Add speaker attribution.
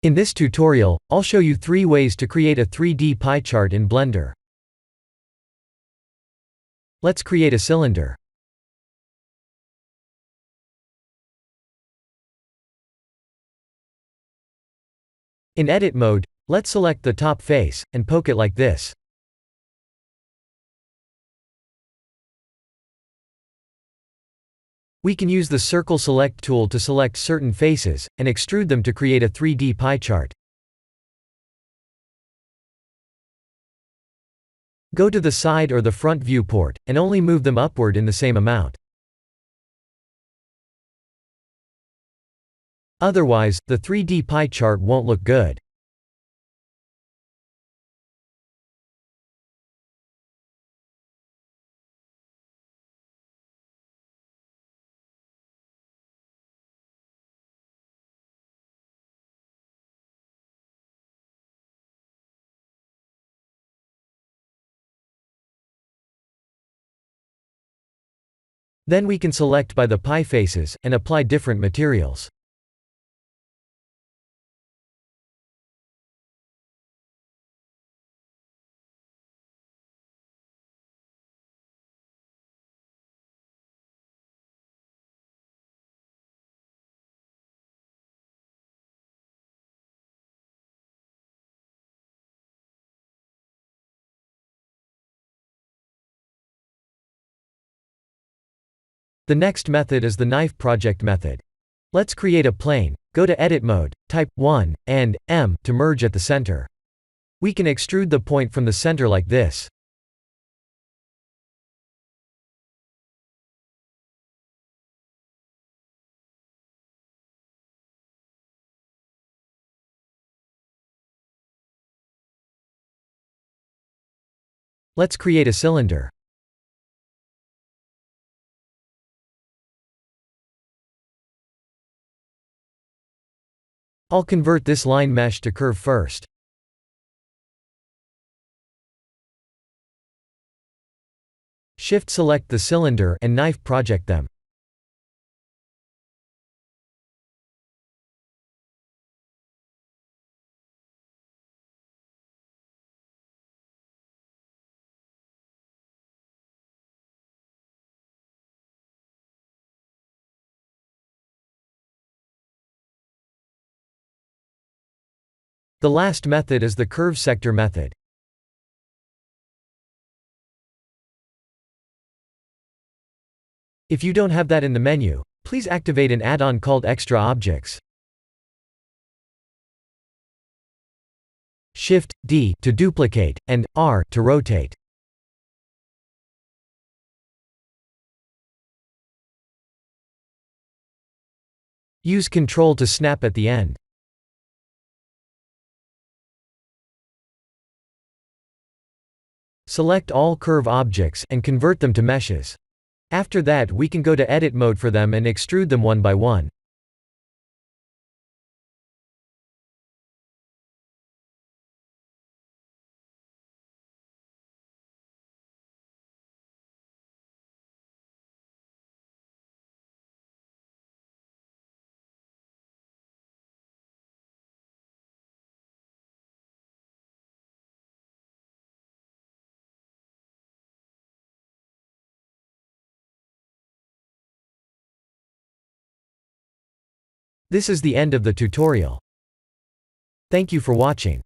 Speaker 1: In this tutorial, I'll show you 3 ways to create a 3D pie chart in Blender. Let's create a cylinder. In edit mode, let's select the top face, and poke it like this. We can use the Circle Select tool to select certain faces, and extrude them to create a 3D pie chart. Go to the side or the front viewport, and only move them upward in the same amount. Otherwise, the 3D pie chart won't look good. Then we can select by the pie faces, and apply different materials. The next method is the knife project method. Let's create a plane, go to edit mode, type 1, and M to merge at the center. We can extrude the point from the center like this. Let's create a cylinder. I'll convert this line mesh to curve first. Shift-select the cylinder and knife project them. The last method is the curve sector method. If you don't have that in the menu, please activate an add-on called Extra Objects. Shift-D to duplicate, and R to rotate. Use Ctrl to snap at the end. Select all curve objects and convert them to meshes. After that, we can go to edit mode for them and extrude them one by one. This is the end of the tutorial. Thank you for watching.